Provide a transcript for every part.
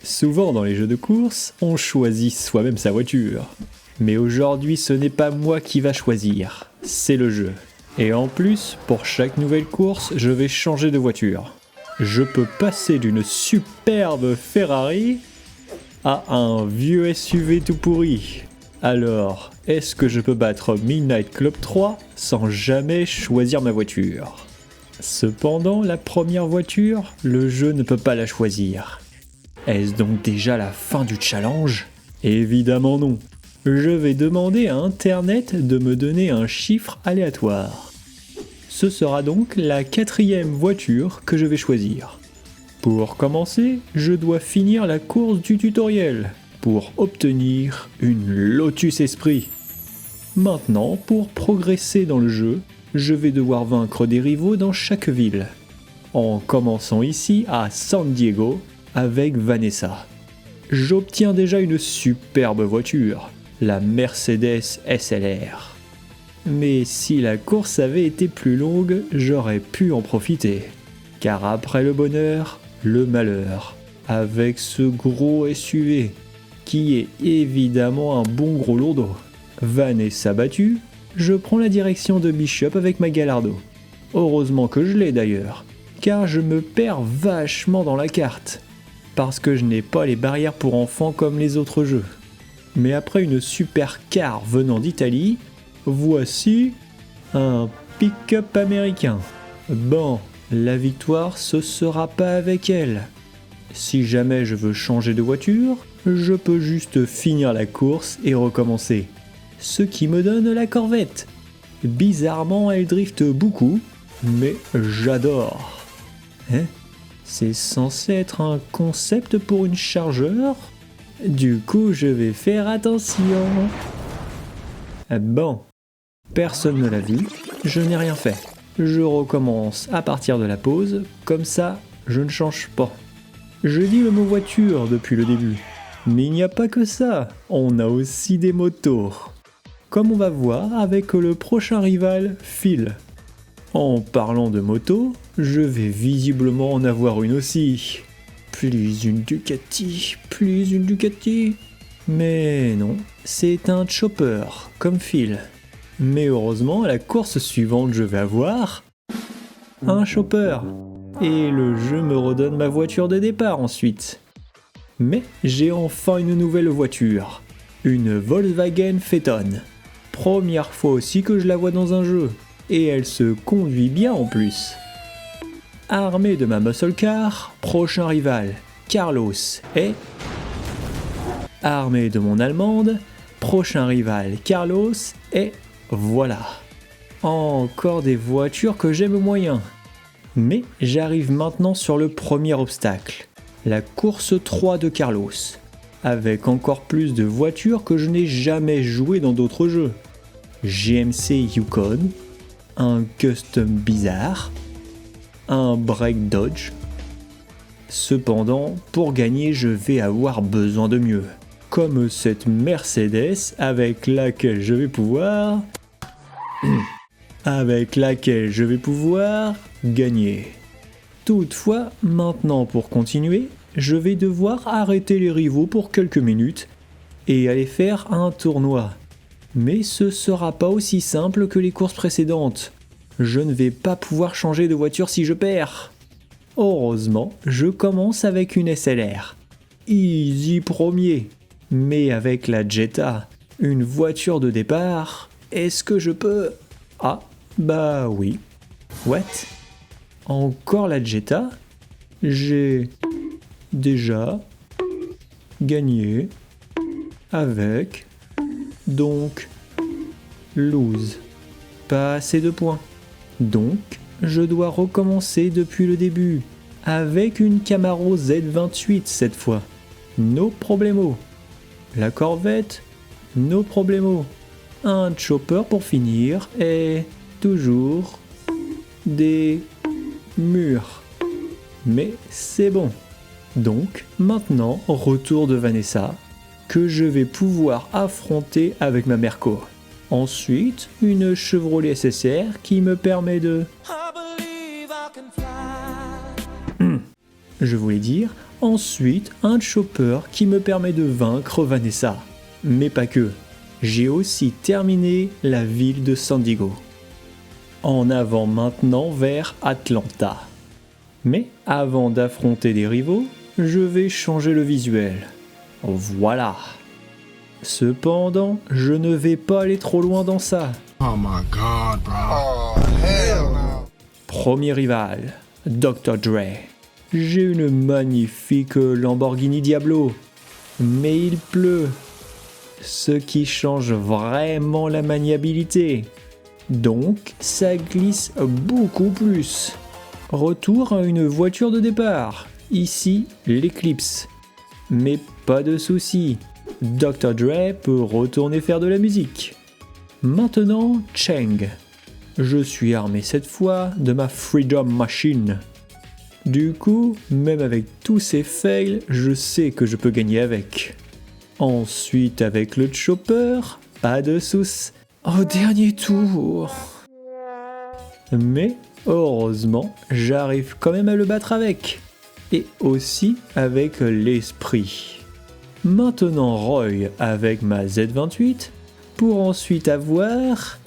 Souvent dans les jeux de course, on choisit soi-même sa voiture. Mais aujourd'hui, ce n'est pas moi qui va choisir, c'est le jeu. Et en plus, pour chaque nouvelle course, je vais changer de voiture. Je peux passer d'une superbe Ferrari à un vieux SUV tout pourri. Alors, est-ce que je peux battre Midnight Club 3 sans jamais choisir ma voiture ? Cependant, la première voiture, le jeu ne peut pas la choisir. Est-ce donc déjà la fin du challenge ? Évidemment non. Je vais demander à Internet de me donner un chiffre aléatoire. Ce sera donc la 4e voiture que je vais choisir. Pour commencer, je dois finir la course du tutoriel pour obtenir une Lotus Esprit. Maintenant, pour progresser dans le jeu, je vais devoir vaincre des rivaux dans chaque ville. En commençant ici à San Diego avec Vanessa. J'obtiens déjà une superbe voiture, la Mercedes SLR. Mais si la course avait été plus longue, j'aurais pu en profiter. Car après le bonheur, le malheur, avec ce gros SUV, qui est évidemment un bon gros lourdeau. Vanessa battue, je prends la direction de Bishop avec ma Gallardo. Heureusement que je l'ai d'ailleurs, car je me perds vachement dans la carte, parce que je n'ai pas les barrières pour enfants comme les autres jeux. Mais après une supercar venant d'Italie, voici un pick-up américain. Bon, la victoire, ce sera pas avec elle. Si jamais je veux changer de voiture, je peux juste finir la course et recommencer. Ce qui me donne la Corvette. Bizarrement, elle drifte beaucoup, mais j'adore. Hein ? C'est censé être un concept pour une chargeur ? Du coup, je vais faire attention. Bon, personne ne l'a vu, je n'ai rien fait. Je recommence à partir de la pause, comme ça, je ne change pas. Je dis le mot voiture depuis le début. Mais il n'y a pas que ça, on a aussi des motos. Comme on va voir avec le prochain rival, Phil. En parlant de moto, je vais visiblement en avoir une aussi. Plus une Ducati. Mais non, c'est un chopper, comme Phil. Mais heureusement, à la course suivante, je vais avoir un chopper. Et le jeu me redonne ma voiture de départ ensuite. Mais j'ai enfin une nouvelle voiture. Une Volkswagen Phaeton. Première fois aussi que je la vois dans un jeu. Et elle se conduit bien en plus. Armé de ma muscle car, prochain rival, Carlos et... Armé de mon allemande, prochain rival, Carlos et... Voilà. Encore des voitures que j'aime moyen. Mais j'arrive maintenant sur le premier obstacle. La course 3 de Carlos. Avec encore plus de voitures que je n'ai jamais joué dans d'autres jeux. GMC Yukon, un custom bizarre, un break dodge. Cependant, pour gagner, je vais avoir besoin de mieux. Comme cette Mercedes avec laquelle je vais pouvoir gagner. Toutefois, maintenant pour continuer, je vais devoir arrêter les rivaux pour quelques minutes et aller faire un tournoi. Mais ce sera pas aussi simple que les courses précédentes. Je ne vais pas pouvoir changer de voiture si je perds. Heureusement, je commence avec une SLR. Easy premier. Mais avec la Jetta, une voiture de départ, est-ce que je peux... Ah, bah oui. What ? Encore la Jetta ? J'ai déjà gagné avec... Donc, lose. Pas assez de points. Donc, je dois recommencer depuis le début. Avec une Camaro Z28 cette fois. No problemo. La Corvette, no problemo. Un chopper pour finir et toujours des murs. Mais c'est bon. Donc, maintenant, retour de Vanessa, que je vais pouvoir affronter avec ma Merco. Ensuite, une Chevrolet SSR qui me permet de... Je voulais dire, Ensuite, un chopper qui me permet de vaincre Vanessa. Mais pas que. J'ai aussi terminé la ville de San Diego. En avant maintenant vers Atlanta. Mais avant d'affronter des rivaux, je vais changer le visuel. Voilà. Cependant, je ne vais pas aller trop loin dans ça. Oh my god, bro. Oh, hell no. Premier rival, Dr. Dre. J'ai une magnifique Lamborghini Diablo. Mais il pleut. Ce qui change vraiment la maniabilité. Donc, ça glisse beaucoup plus. Retour à une voiture de départ. Ici, l'Eclipse. Mais pas de soucis. Dr. Dre peut retourner faire de la musique. Maintenant, Cheng. Je suis armé cette fois de ma Freedom Machine. Du coup, même avec tous ces fails, je sais que je peux gagner avec. Ensuite, avec le Chopper, pas de soucis. Au dernier tour. Mais, heureusement, j'arrive quand même à le battre avec. Et aussi avec l'esprit. Maintenant Roy avec ma Z28 pour ensuite avoir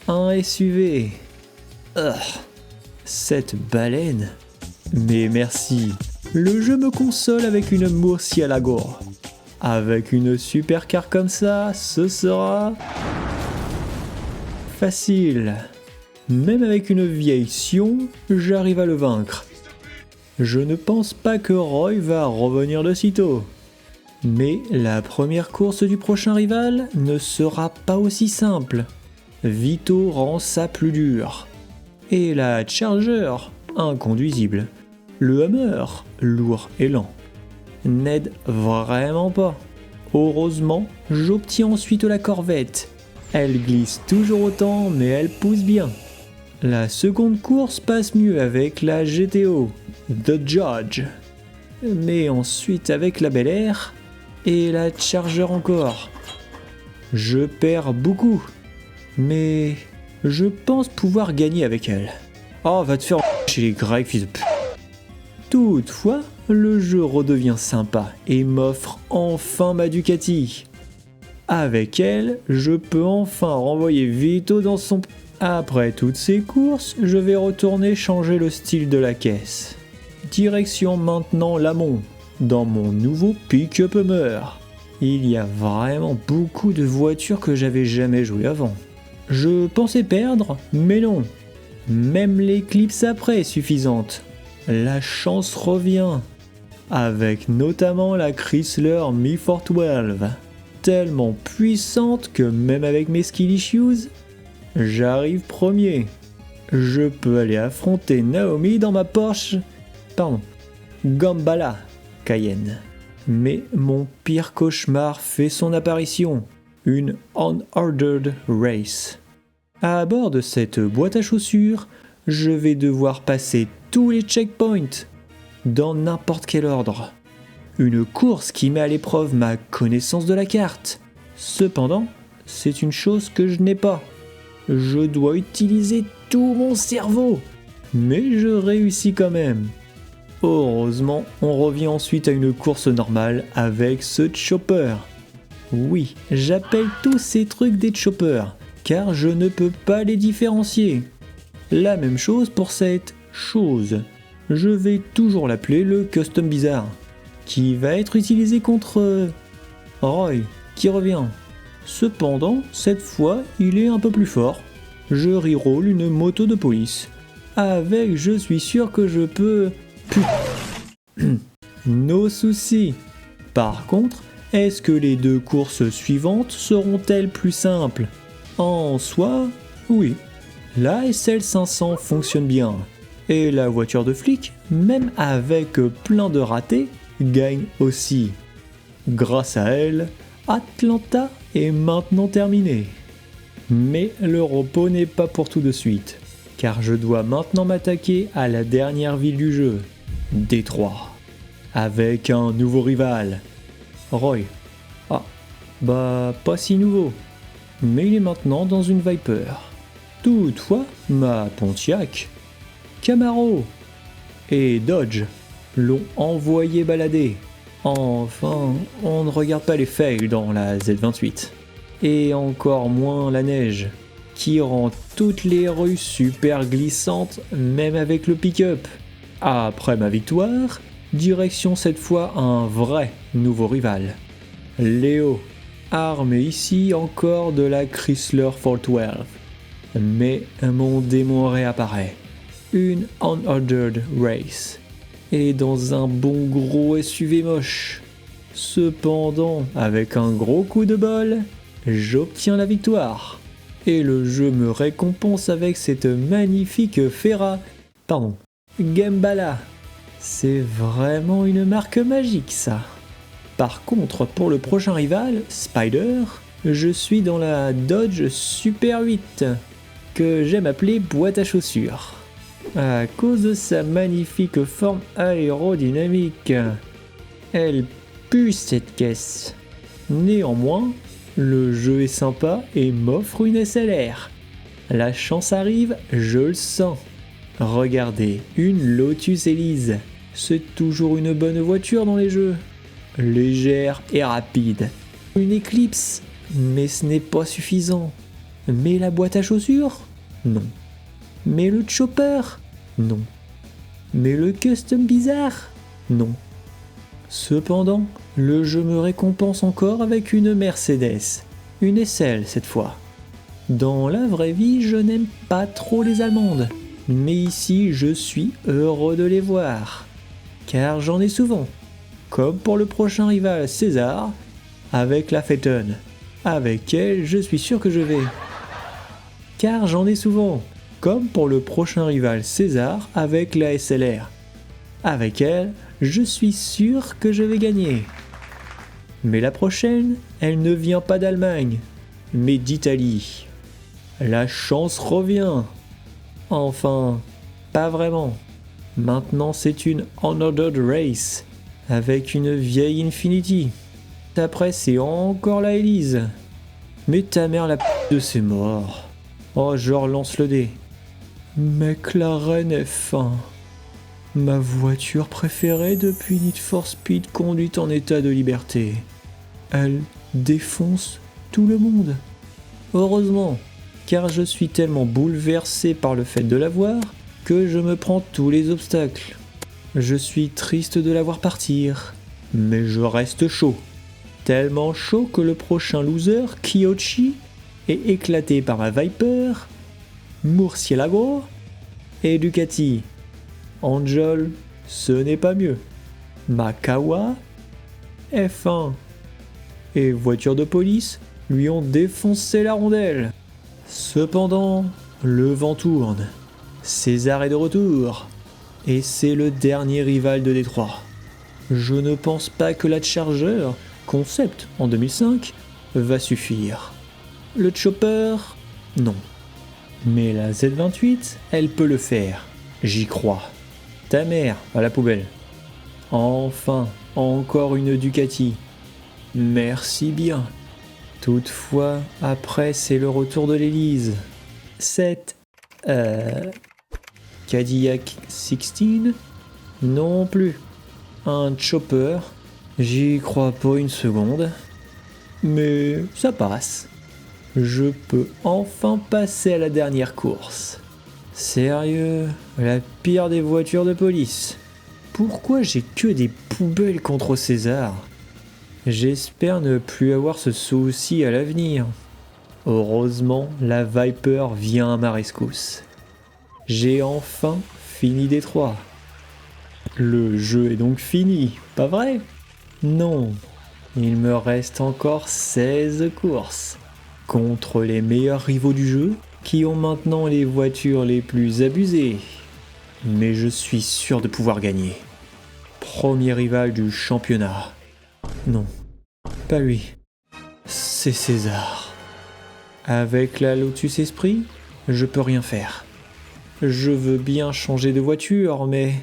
un SUV. Cette baleine. Mais merci, le jeu me console avec une Murciélago. Avec une supercar comme ça, ce sera facile. Même avec une vieille Sion, j'arrive à le vaincre. Je ne pense pas que Roy va revenir de sitôt. Mais la première course du prochain rival ne sera pas aussi simple. Vito rend ça plus dur. Et la Charger, inconduisible. Le Hummer, lourd et lent. N'aide vraiment pas. Heureusement, j'obtiens ensuite la Corvette. Elle glisse toujours autant, mais elle pousse bien. La seconde course passe mieux avec la GTO, The Judge. Mais ensuite avec la Bel Air et la Charger encore. Je perds beaucoup, mais je pense pouvoir gagner avec elle. Oh, va te faire chez les Grecs, fils de pute. Toutefois, le jeu redevient sympa et m'offre enfin ma Ducati. Avec elle, je peux enfin renvoyer Vito dans son... Après toutes ces courses, je vais retourner changer le style de la caisse. Direction maintenant Lamont, dans mon nouveau pick-up Hummer. Il y a vraiment beaucoup de voitures que j'avais jamais joué avant. Je pensais perdre, mais non. Même l'Eclipse après est suffisante. La chance revient. Avec notamment la Chrysler Me 412. Tellement puissante que même avec mes skill issues, j'arrive premier. Je peux aller affronter Naomi dans ma Porsche... Gambala Cayenne. Mais mon pire cauchemar fait son apparition. Une Unordered Race. À bord de cette boîte à chaussures, je vais devoir passer tous les checkpoints. Dans n'importe quel ordre. Une course qui met à l'épreuve ma connaissance de la carte. Cependant, c'est une chose que je n'ai pas. Je dois utiliser tout mon cerveau. Mais je réussis quand même. Heureusement, on revient ensuite à une course normale avec ce chopper. Oui, j'appelle tous ces trucs des choppers, car je ne peux pas les différencier. La même chose pour cette chose. Je vais toujours l'appeler le Custom Bizarre, qui va être utilisé contre Roy, qui revient. Cependant, cette fois, il est un peu plus fort. Je reroll une moto de police. Avec, je suis sûr que je peux... No soucis. Par contre, est-ce que les deux courses suivantes seront-elles plus simples? En soi, oui. La SL 500 fonctionne bien. Et la voiture de flic, même avec plein de ratés, gagne aussi. Grâce à elle, Atlanta est maintenant terminé. Mais le repos n'est pas pour tout de suite, car je dois maintenant m'attaquer à la dernière ville du jeu, Détroit, avec un nouveau rival, Roy. Ah, bah pas si nouveau, mais il est maintenant dans une Viper. Toutefois, ma Pontiac, Camaro et Dodge l'ont envoyé balader. Enfin, on ne regarde pas les fails dans la Z28. Et encore moins la neige, qui rend toutes les rues super glissantes, même avec le pick-up. Après ma victoire, direction cette fois un vrai nouveau rival. Léo, armé ici encore de la Chrysler 412. Mais mon démon réapparaît. Une unordered race. Et dans un bon gros SUV moche. Cependant, avec un gros coup de bol, j'obtiens la victoire. Et le jeu me récompense avec cette magnifique Gembala. C'est vraiment une marque magique ça. Par contre, pour le prochain rival, Spider, je suis dans la Dodge Super 8, que j'aime appeler boîte à chaussures. À cause de sa magnifique forme aérodynamique. Elle pue cette caisse. Néanmoins, le jeu est sympa et m'offre une SLR. La chance arrive, je le sens. Regardez, une Lotus Elise. C'est toujours une bonne voiture dans les jeux. Légère et rapide. Une Eclipse, mais ce n'est pas suffisant. Mais la boîte à chaussures? Non. Mais le chopper? Non. Mais le custom bizarre? Non. Cependant, le jeu me récompense encore avec une Mercedes. Une SL cette fois. Dans la vraie vie, je n'aime pas trop les allemandes. Mais ici, je suis heureux de les voir. Car j'en ai souvent. Comme pour le prochain rival César, avec la Phaeton. Avec elle, je suis sûr que je vais. Car j'en ai souvent. Comme pour le prochain rival César, avec la SLR. Avec elle, je suis sûr que je vais gagner. Mais la prochaine, elle ne vient pas d'Allemagne, mais d'Italie. La chance revient. Enfin, pas vraiment. Maintenant, c'est une unordered race, avec une vieille Infiniti. Après, c'est encore la Elise. Mais ta mère la p*** de ses morts. Oh, je relance le dé. McLaren F1. Ma voiture préférée depuis Need for Speed conduite en état de liberté. Elle défonce tout le monde. Heureusement, car je suis tellement bouleversé par le fait de la voir que je me prends tous les obstacles. Je suis triste de la voir partir, mais je reste chaud. Tellement chaud que le prochain loser, Kiyoshi, est éclaté par ma Viper, Murcielago et Ducati. Angel, ce n'est pas mieux. Makawa, F1 et voiture de police lui ont défoncé la rondelle. Cependant, le vent tourne. César est de retour. Et c'est le dernier rival de Détroit. Je ne pense pas que la Charger, concept en 2005, va suffire. Le Chopper, non. Mais la Z28, elle peut le faire. J'y crois. Ta mère, à la poubelle. Enfin, encore une Ducati. Merci bien. Toutefois, après, c'est le retour de l'Élise. Cette... Cadillac 16? Non plus. Un Chopper? J'y crois pas une seconde. Mais ça passe. Je peux enfin passer à la dernière course. Sérieux, la pire des voitures de police. Pourquoi j'ai que des poubelles contre César? J'espère ne plus avoir ce souci à l'avenir. Heureusement, la Viper vient à ma rescousse. J'ai enfin fini Détroit. Le jeu est donc fini, pas vrai? Non, il me reste encore 16 courses. Contre les meilleurs rivaux du jeu, qui ont maintenant les voitures les plus abusées. Mais je suis sûr de pouvoir gagner. Premier rival du championnat. Non, pas lui. C'est César. Avec la Lotus Esprit, je peux rien faire. Je veux bien changer de voiture, mais...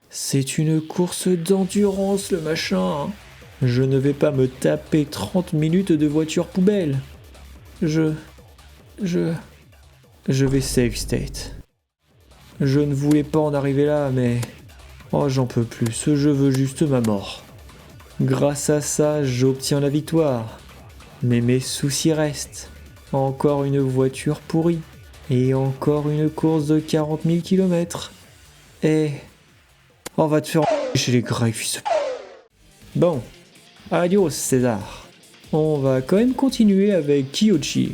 c'est une course d'endurance, le machin. Je ne vais pas me taper 30 minutes de voiture poubelle. Je vais save state. Je ne voulais pas en arriver là, mais Oh, j'en peux plus, je veux juste ma mort. Grâce à ça, j'obtiens la victoire. Mais mes soucis restent. Encore une voiture pourrie. Et encore une course de 40 000 km. Et... on va te faire chez les Grecs, fils de... Bon. Adios, César. On va quand même continuer avec Kiyoshi.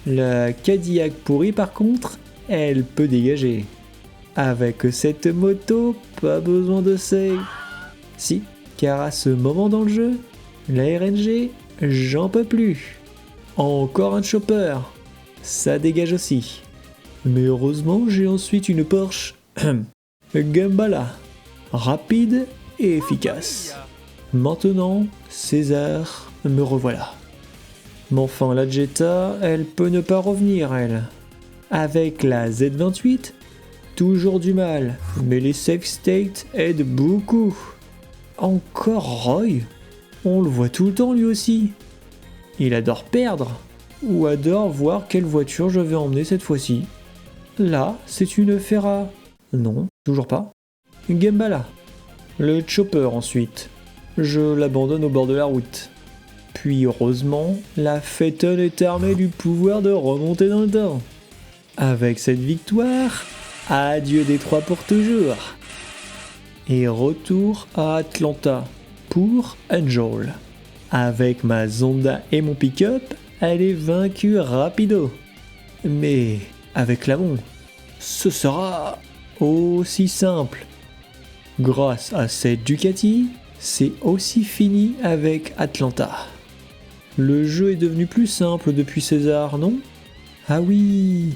La Cadillac pourrie, par contre, elle peut dégager. Avec cette moto, pas besoin de save. Si, car à ce moment dans le jeu, la RNG, j'en peux plus. Encore un chopper. Ça dégage aussi. Mais heureusement, j'ai ensuite une Porsche Gambala, rapide et efficace. Maintenant, César, me revoilà. Mais enfin, la Jetta, elle peut ne pas revenir, elle. Avec la Z28, toujours du mal, mais les safe states aident beaucoup. Encore Roy? On le voit tout le temps lui aussi. Il adore perdre, ou adore voir quelle voiture je vais emmener cette fois-ci. Là, c'est une Ferra. Non, toujours pas. Gambala. Le chopper ensuite. Je l'abandonne au bord de la route. Puis heureusement, la Phaeton est armée du pouvoir de remonter dans le temps. Avec cette victoire, adieu Détroit pour toujours. Et retour à Atlanta pour Angel. Avec ma Zonda et mon pick-up, elle est vaincue rapido. Mais avec Lamont, ce sera aussi simple. Grâce à cette Ducati, c'est aussi fini avec Atlanta. Le jeu est devenu plus simple depuis César, non? Ah oui,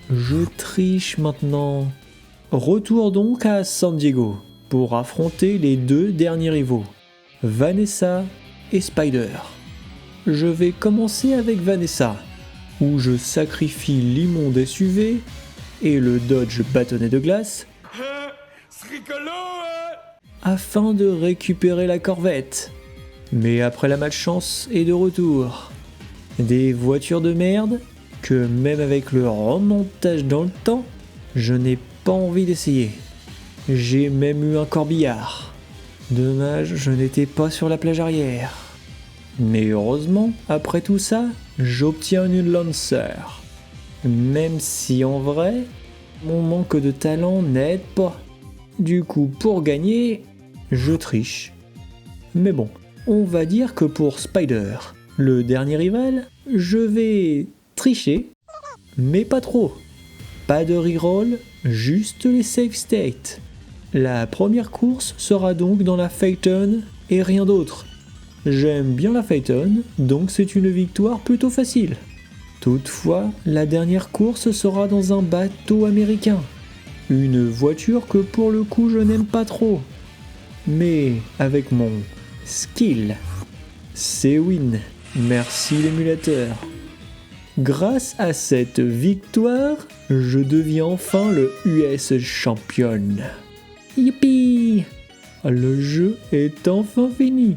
je triche maintenant. Retour donc à San Diego pour affronter les deux derniers rivaux, Vanessa et Spider. Je vais commencer avec Vanessa, où je sacrifie l'immonde SUV et le Dodge bâtonnet de glace afin de récupérer la Corvette. Mais après la malchance est de retour. Des voitures de merde que même avec le remontage dans le temps, je n'ai pas envie d'essayer. J'ai même eu un corbillard. Dommage, je n'étais pas sur la plage arrière. Mais heureusement, après tout ça, j'obtiens une Lancer. Même si en vrai, mon manque de talent n'aide pas. Du coup, pour gagner, je triche. Mais bon, on va dire que pour Spider, le dernier rival, je vais tricher, mais pas trop. Pas de reroll, juste les safe states. La première course sera donc dans la Phaeton et rien d'autre. J'aime bien la Phaeton, donc c'est une victoire plutôt facile. Toutefois, la dernière course sera dans un bateau américain. Une voiture que pour le coup je n'aime pas trop. Mais avec mon skill, c'est win. Merci l'émulateur. Grâce à cette victoire, je deviens enfin le US Champion. Youpi! Le jeu est enfin fini.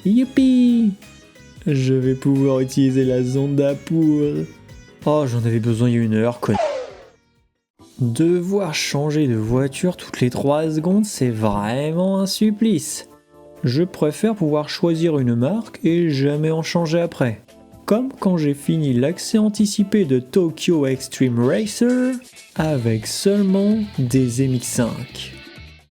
Youpi! Je vais pouvoir utiliser la Zonda pour... Oh, j'en avais besoin il y a une heure, con. Devoir changer de voiture toutes les 3 secondes, c'est vraiment un supplice. Je préfère pouvoir choisir une marque et jamais en changer après. Comme quand j'ai fini l'accès anticipé de Tokyo Extreme Racer avec seulement des MX5.